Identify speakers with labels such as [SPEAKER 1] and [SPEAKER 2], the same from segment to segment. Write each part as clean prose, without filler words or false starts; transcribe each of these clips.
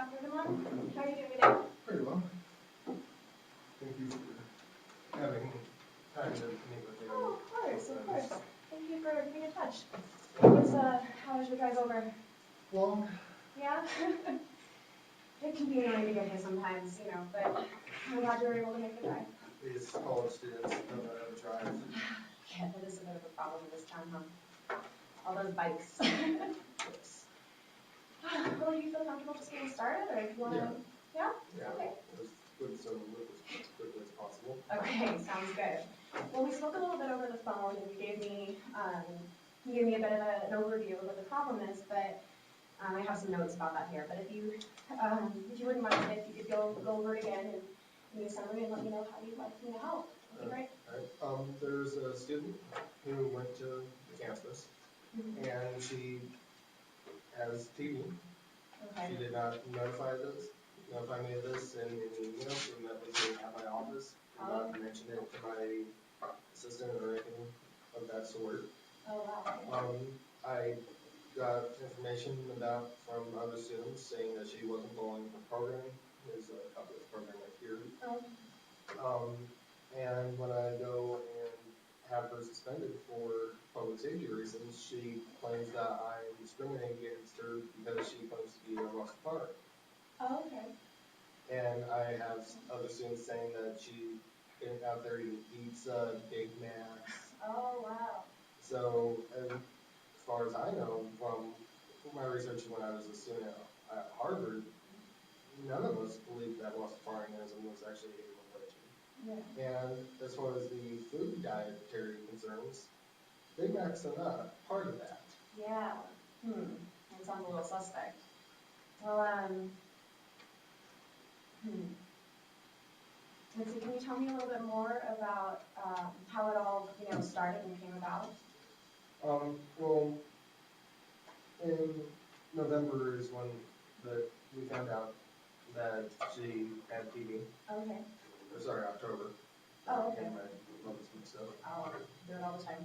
[SPEAKER 1] afternoon. How are you doing today?
[SPEAKER 2] Pretty well. Thank you for having time to meet with me.
[SPEAKER 1] Oh, of course, of course. Thank you for being in touch. How was your drive over?
[SPEAKER 2] Long?
[SPEAKER 1] Yeah? It can be annoying to get here sometimes, you know, but I'm glad you were able to make the drive.
[SPEAKER 2] These college students don't know how to drive.
[SPEAKER 1] Yeah, that is a bit of a problem in this town, huh? All those bikes.
[SPEAKER 2] Yes.
[SPEAKER 1] Well, do you feel comfortable just getting started, or do you want to? Yeah.
[SPEAKER 2] Yeah.
[SPEAKER 1] Okay.
[SPEAKER 2] Let's put some with as quickly as possible.
[SPEAKER 1] Okay, sounds good. Well, we spoke a little bit over the phone, and you gave me a bit of an overview of what the problem is, but I have some notes about that here. But if you wouldn't mind, if you could go over it again and give me a summary and let me know how you'd like me to help. That'd be great.
[SPEAKER 2] All right. There's a student who went to the campus, and she has TB.
[SPEAKER 1] Okay.
[SPEAKER 2] She did not notify me of this in an email. She met with me at my office. Did not mention it to my assistant or anything of that sort.
[SPEAKER 1] Oh, wow.
[SPEAKER 2] I got information from other students saying that she wasn't following the program. There's a copy of the program right here. And when I go and have her suspended for public safety reasons, she claims that I'm discriminating against her because she claims to be a Rastafari.
[SPEAKER 1] Oh, okay.
[SPEAKER 2] And I have other students saying that she been out there eating pizza, Big Macs.
[SPEAKER 1] Oh, wow.
[SPEAKER 2] So, as far as I know, from my research when I was a student at Harvard, none of us believed that Rastafarianism was actually a religion.
[SPEAKER 1] Yeah.
[SPEAKER 2] And as far as the food dietary concerns, Big Macs are not part of that.
[SPEAKER 1] Yeah. That sounds a little suspect. Well, Let's see, can you tell me a little bit more about how it all, started and came about?
[SPEAKER 2] Well, in November is when we found out that she had TB.
[SPEAKER 1] Okay.
[SPEAKER 2] Or sorry, October.
[SPEAKER 1] Oh, okay.
[SPEAKER 2] My months mixed up.
[SPEAKER 1] I'll do it all the time.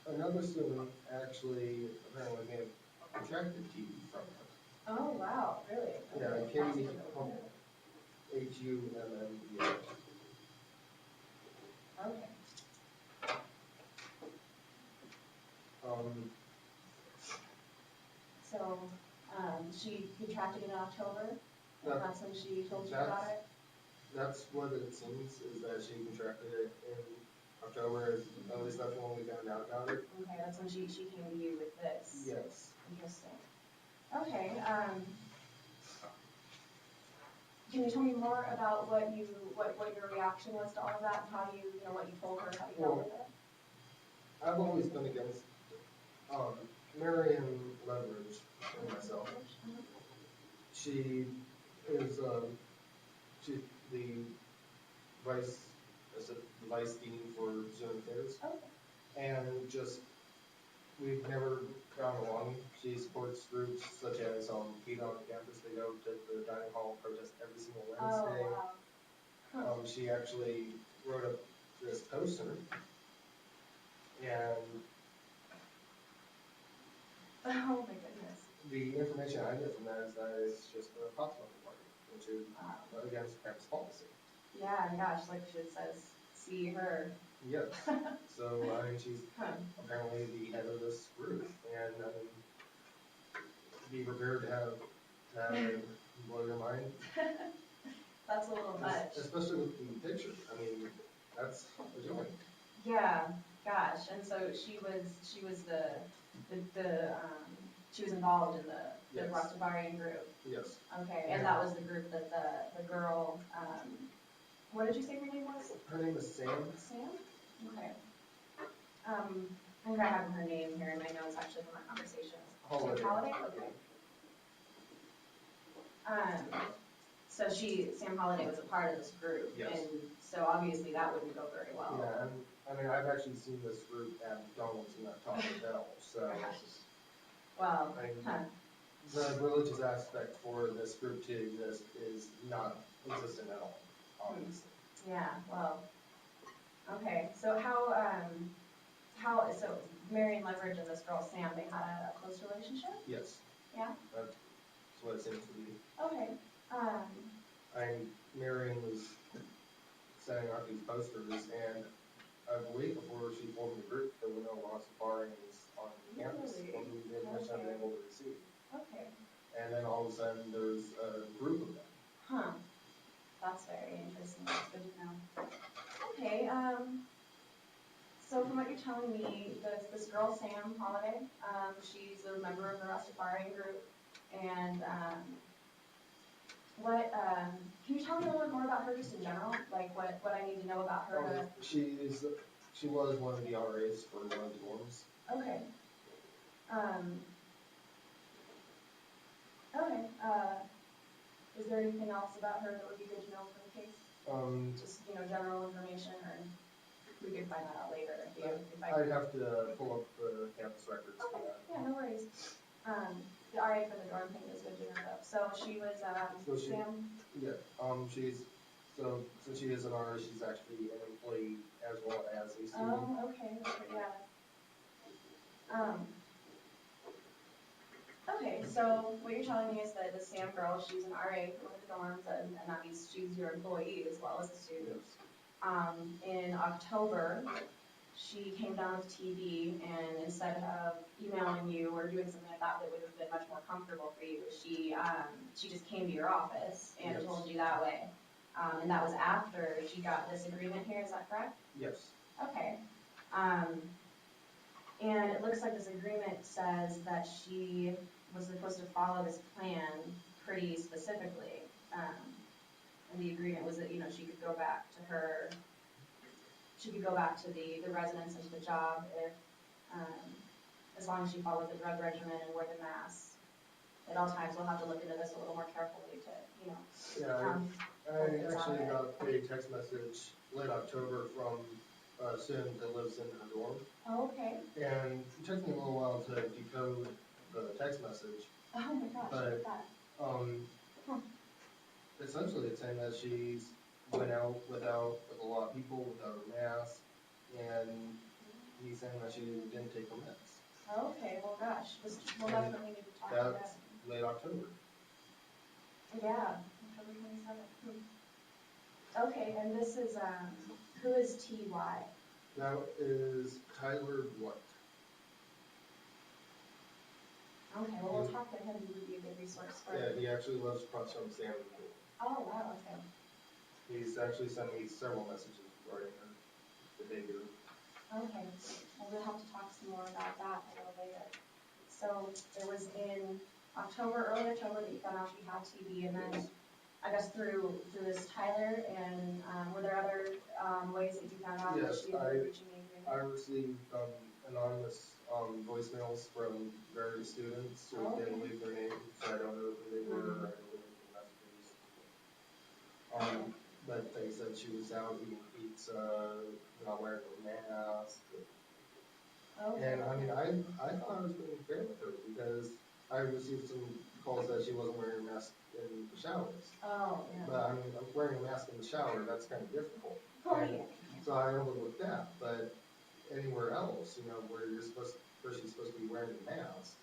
[SPEAKER 2] Another student actually apparently may have contracted TB from her.
[SPEAKER 1] Oh, wow, really?
[SPEAKER 2] Yeah, Katie Hummel.
[SPEAKER 1] Okay. So, she contracted it in October, and that's when she told you about it?
[SPEAKER 2] That's what it seems, is that she contracted it in October, at least that's when we found out about it.
[SPEAKER 1] Okay, that's when she came to you with this?
[SPEAKER 2] Yes.
[SPEAKER 1] Interesting. Okay, can you tell me more about what your reaction was to all of that, and how what you told her, how you dealt with it?
[SPEAKER 2] I've always been against Marion Leverage and myself. She is she's the vice dean for student affairs, and we've never gotten along. She supports groups such as Feed on Campus. They go to the dining hall protest every single Wednesday.
[SPEAKER 1] Oh, wow.
[SPEAKER 2] She actually wrote up this poster, and
[SPEAKER 1] oh my goodness.
[SPEAKER 2] The information I get from that is that it's just a costume party, which is against campus policy.
[SPEAKER 1] Yeah, gosh, like it says, see her.
[SPEAKER 2] Yes. So, she's apparently the head of this group, and be prepared to have it blow your mind.
[SPEAKER 1] That's a little much.
[SPEAKER 2] Especially with the picture. I mean, that's a joke.
[SPEAKER 1] Yeah, gosh, and so she was she was involved in the Rastafarian group.
[SPEAKER 2] Yes.
[SPEAKER 1] Okay, and that was the group that the girl, what did you say her name was?
[SPEAKER 2] Her name is Sam.
[SPEAKER 1] Sam? Okay. I think I have her name here in my notes actually from our conversation.
[SPEAKER 2] Holiday.
[SPEAKER 1] Holiday? Okay. So Sam Holiday was a part of this group.
[SPEAKER 2] Yes.
[SPEAKER 1] And so obviously that wouldn't go very well.
[SPEAKER 2] Yeah, and I mean, I've actually seen this group at McDonald's and at Taco Bell, so.
[SPEAKER 1] Well,
[SPEAKER 2] the religious aspect for this group to exist is not existent at all, obviously.
[SPEAKER 1] Yeah, well, okay. So so Marion Leverage and this girl Sam, they had a close relationship?
[SPEAKER 2] Yes.
[SPEAKER 1] Yeah?
[SPEAKER 2] what it seems to be.
[SPEAKER 1] Okay,
[SPEAKER 2] Marion was setting out these posters, and I believe before she formed the group, there were no Rastafarians on campus,
[SPEAKER 1] Really?
[SPEAKER 2] or the admission
[SPEAKER 1] Okay.
[SPEAKER 2] been able to receive.
[SPEAKER 1] okay,
[SPEAKER 2] And then all of a sudden, there's a group of them.
[SPEAKER 1] huh, that's very interesting, that's good to know. Okay, so from what you're telling me, this girl, Sam Holiday, she's a member of the Rastafarian group, and, can you tell me a little bit more about her just in general? Like, what I need to know about her to,
[SPEAKER 2] She was one of the RAs for one of the dorms.
[SPEAKER 1] okay. Okay, is there anything else about her that would be good to know for the case? Just, general information, or we could find that out later if I.
[SPEAKER 2] I'd have to pull up the campus records for
[SPEAKER 1] Okay,
[SPEAKER 2] that.
[SPEAKER 1] yeah, no worries. The RA for the dorm thing is good to know though. So she was, Sam?
[SPEAKER 2] Yeah, since she is an RA, she's actually an employee as well as a student.
[SPEAKER 1] Oh, okay, yeah. Okay, so what you're telling me is that the Sam girl, she's an RA for one of the dorms, and that means she's your employee as well as a student. In October, she came down with TB, and instead of emailing you or doing something like that would have been much more comfortable for you, she just came to your office and
[SPEAKER 2] Yes.
[SPEAKER 1] told you that way. And that was after she got this agreement here, is that correct?
[SPEAKER 2] Yes.
[SPEAKER 1] Okay. And it looks like this agreement says that she was supposed to follow this plan pretty specifically. And the agreement was that, she could go back to the residence and to the job if, as long as she followed the drug regimen and wore the mask. At all times, we'll have to look into this a little more carefully to,
[SPEAKER 2] Yeah, I actually got a text message late October from a student that lives in her dorm.
[SPEAKER 1] Oh, okay.
[SPEAKER 2] And it took me a little while to decode the text message.
[SPEAKER 1] Oh my gosh,
[SPEAKER 2] But,
[SPEAKER 1] look at that.
[SPEAKER 2] Essentially it's saying that she's went out with a lot of people without a mask, and he's saying that she didn't take her meds.
[SPEAKER 1] Okay, well gosh, we'll definitely need to talk about
[SPEAKER 2] That's
[SPEAKER 1] that.
[SPEAKER 2] late October.
[SPEAKER 1] Yeah, October 27th. Okay, and this is, who is T.Y.?
[SPEAKER 2] That is Tyler White.
[SPEAKER 1] Okay, well, we'll talk to him, he would be a good resource for.
[SPEAKER 2] Yeah, he actually lives across from Sam.
[SPEAKER 1] Oh, wow, okay.
[SPEAKER 2] He's actually sent me several messages regarding her, the baby.
[SPEAKER 1] Okay, well, we'll have to talk some more about that a little later. So, it was in early October, that you found out she had TB, and then, I guess through this Tyler, and, were there other, ways that you found out that
[SPEAKER 2] Yes,
[SPEAKER 1] she had been reaching the agreement?
[SPEAKER 2] I received anonymous voicemails from various students who didn't leave their names, so I don't know who they were, I don't know the messages. But they said she was out eating pizza, not wearing a mask.
[SPEAKER 1] Okay.
[SPEAKER 2] And I mean, I thought I was being fair with her because I received some calls that she wasn't wearing a mask in the showers.
[SPEAKER 1] Oh, yeah.
[SPEAKER 2] But I mean, I'm wearing a mask in the shower, that's kind of difficult.
[SPEAKER 1] Oh, yeah.
[SPEAKER 2] So I overlooked that, but anywhere else, where she's supposed to be wearing a mask.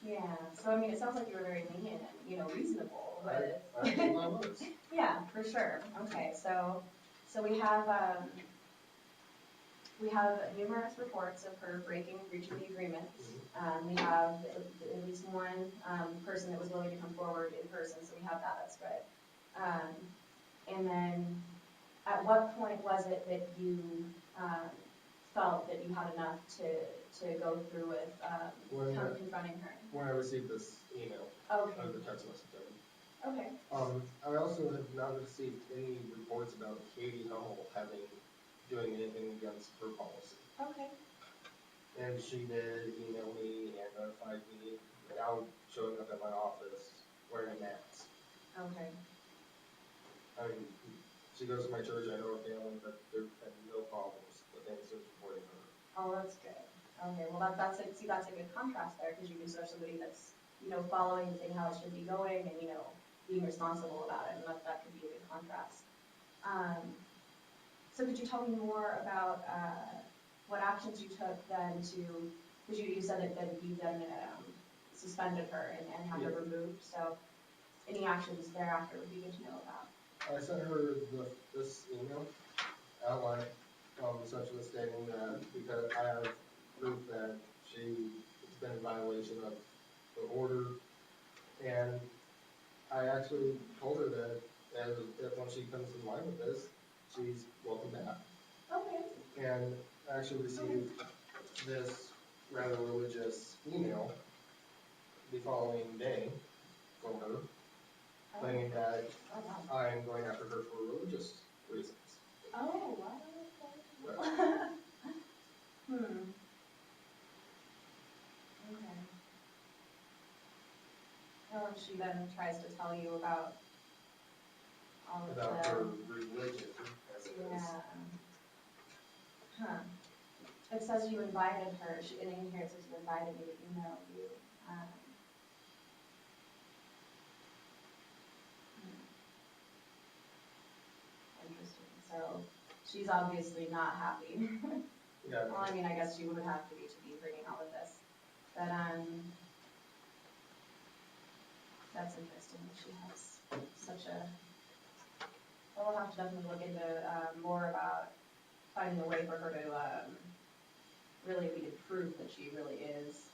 [SPEAKER 1] Yeah, so I mean, it sounds like you were very lenient and, reasonable with.
[SPEAKER 2] I think I was.
[SPEAKER 1] Yeah, for sure. Okay, so we have numerous reports of her breaching the agreement. We have at least one person that was willing to come forward in person, so we have that. That's good. And then, at what point was it that you felt that you had enough to go through with confronting her?
[SPEAKER 2] When I received this email,
[SPEAKER 1] Okay.
[SPEAKER 2] the text message.
[SPEAKER 1] Okay.
[SPEAKER 2] I also have not received any reports about Katie Hummel doing anything against her policy.
[SPEAKER 1] Okay.
[SPEAKER 2] And she did email me and notified me without showing up at my office wearing a mask.
[SPEAKER 1] Okay.
[SPEAKER 2] I mean, she goes to my church, I know her family, but there have been no problems with any sort of reporting her.
[SPEAKER 1] Oh, that's good. Okay, well, that's a good contrast there, because you can serve somebody that's, following and saying how it should be going and, being responsible about it, and that could be a good contrast. So could you tell me more about, what actions you took then because you said that you then, suspended her and had her removed, so, any actions thereafter would be good to know about.
[SPEAKER 2] I sent her this email outline, essentially stating that because I have proof that she's been in violation of the order, and I actually told her that if when she comes in line with this, she's welcome back.
[SPEAKER 1] Okay.
[SPEAKER 2] And I actually received this rather religious email the following day from her, claiming that I'm going after her for religious reasons.
[SPEAKER 1] Oh, wow.
[SPEAKER 2] Right.
[SPEAKER 1] Okay. Well, if she then tries to tell you about all of
[SPEAKER 2] About
[SPEAKER 1] the...
[SPEAKER 2] her religion, as it is.
[SPEAKER 1] Yeah. Huh. It says you invited her, in here it says you invited me to email you. Interesting. So she's obviously not happy.
[SPEAKER 2] Yeah.
[SPEAKER 1] Well, I mean, I guess she would have to be bringing all of this. But, that's interesting that she has such a, well, we'll have to definitely look into, more about finding a way for her to, really, if we could prove that she really is,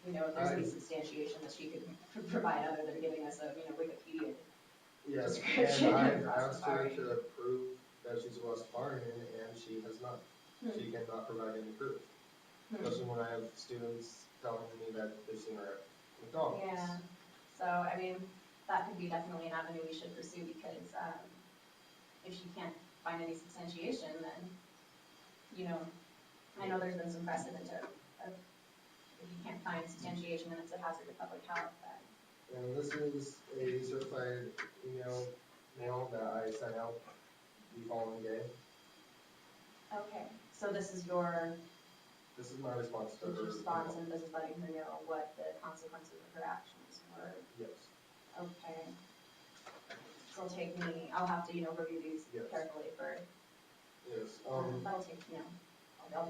[SPEAKER 1] you know, if there's any substantiation that she could provide other than giving us a, Wikipedia.
[SPEAKER 2] Yes,
[SPEAKER 1] Description
[SPEAKER 2] and
[SPEAKER 1] of
[SPEAKER 2] I've asked her
[SPEAKER 1] Rastafari.
[SPEAKER 2] to prove that she's a Rastafarian, and she has not. She cannot provide any proof. Especially when I have students telling me that they've seen her at McDonald's.
[SPEAKER 1] Yeah, so, I mean, that could be definitely an avenue we should pursue, because, if she can't find any substantiation, then, I know there's been some precedent of if you can't find substantiation and it's a hazard to public health, then.
[SPEAKER 2] And this is a certified mail that I sent out the following day.
[SPEAKER 1] Okay, so this is your
[SPEAKER 2] This is my response to her.
[SPEAKER 1] response, and this is letting her know what the consequences of her actions were.
[SPEAKER 2] Yes.
[SPEAKER 1] Okay. So it'll take me, I'll have to, review these
[SPEAKER 2] Yes.
[SPEAKER 1] carefully for,
[SPEAKER 2] Yes.
[SPEAKER 1] that'll take,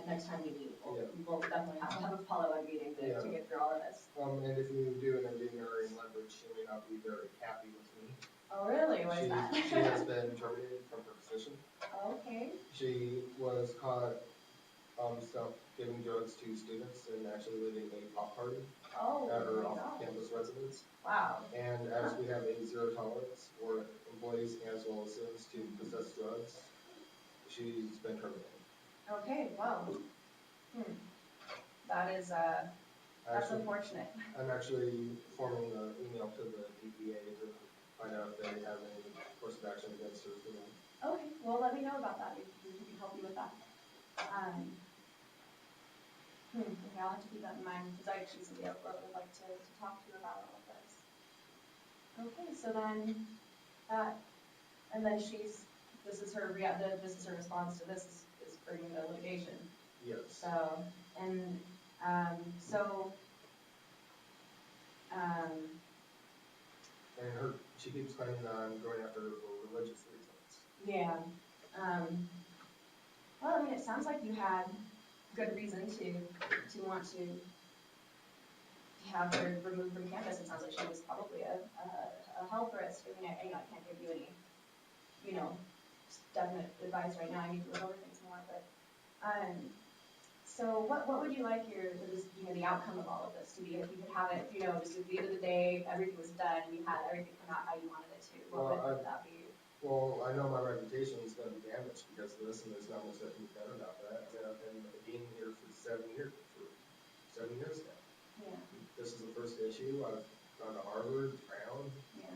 [SPEAKER 1] next time we meet,
[SPEAKER 2] Yeah.
[SPEAKER 1] we'll definitely have to have a follow-up meeting to get through all of this.
[SPEAKER 2] And if you do end up getting her in leverage, she may not be very happy with me.
[SPEAKER 1] Oh, really? What is that?
[SPEAKER 2] She has been terminated from her position.
[SPEAKER 1] Okay.
[SPEAKER 2] She was caught giving drugs to students and actually leading a pop party
[SPEAKER 1] Oh,
[SPEAKER 2] at her
[SPEAKER 1] my God.
[SPEAKER 2] off-campus residence.
[SPEAKER 1] Wow.
[SPEAKER 2] And as we have a zero tolerance for employees as well as students to possess drugs, she's been terminated.
[SPEAKER 1] Okay, wow. That is, that's unfortunate.
[SPEAKER 2] I'm actually forming an email to the DPA to find out if they have any course of action against her for that.
[SPEAKER 1] Okay, well, let me know about that, if we can help you with that. Okay, I'll have to keep that in mind, because I actually somebody else I would like to talk to you about all of this. Okay, so then, and then this is her response to this is bringing the litigation.
[SPEAKER 2] Yes.
[SPEAKER 1] So, and,
[SPEAKER 2] And she keeps claiming that I'm going after her for religious reasons.
[SPEAKER 1] yeah, well, I mean, it sounds like you had good reason to want to have her removed from campus. It sounds like she was probably a health risk. I mean, I can't give you any, definite advice right now. I need to look over things more, but, so what would you like the outcome of all of this to be? If you could have it, just at the end of the day, everything was done and you had everything come out how you wanted it to, what would that be?
[SPEAKER 2] Well, I know my reputation is going to be damaged because of this, and there's not much that can be done about that. I mean, I've been being here for 7 years now.
[SPEAKER 1] Yeah.
[SPEAKER 2] This is the first issue. I've gone to Harvard, Brown.
[SPEAKER 1] Yeah.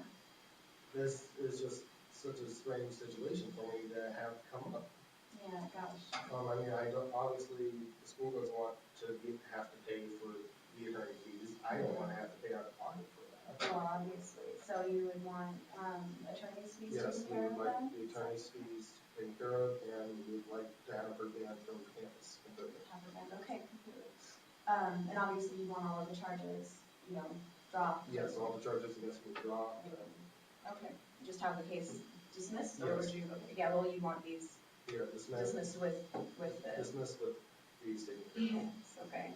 [SPEAKER 2] This is just such a strange situation for me to have come up.
[SPEAKER 1] Yeah, gosh.
[SPEAKER 2] I mean, obviously, the school doesn't want to have to pay for the attorney fees. I don't want to have to pay out of pocket for that.
[SPEAKER 1] Well, obviously. So you would want attorney's fees
[SPEAKER 2] Yes,
[SPEAKER 1] taken
[SPEAKER 2] we
[SPEAKER 1] care
[SPEAKER 2] would
[SPEAKER 1] of
[SPEAKER 2] like
[SPEAKER 1] then?
[SPEAKER 2] the attorney's fees taken care of, and we would like to have her banned from campus completely.
[SPEAKER 1] Have her banned, okay, completely. And obviously you want all of the charges, dropped?
[SPEAKER 2] Yes, all the charges against me dropped.
[SPEAKER 1] Okay, just have the case dismissed, or would
[SPEAKER 2] Yes.
[SPEAKER 1] you, yeah, well, you want these
[SPEAKER 2] Yeah, dismissed
[SPEAKER 1] dismissed with the...
[SPEAKER 2] with fees taken care of.
[SPEAKER 1] Yes, okay.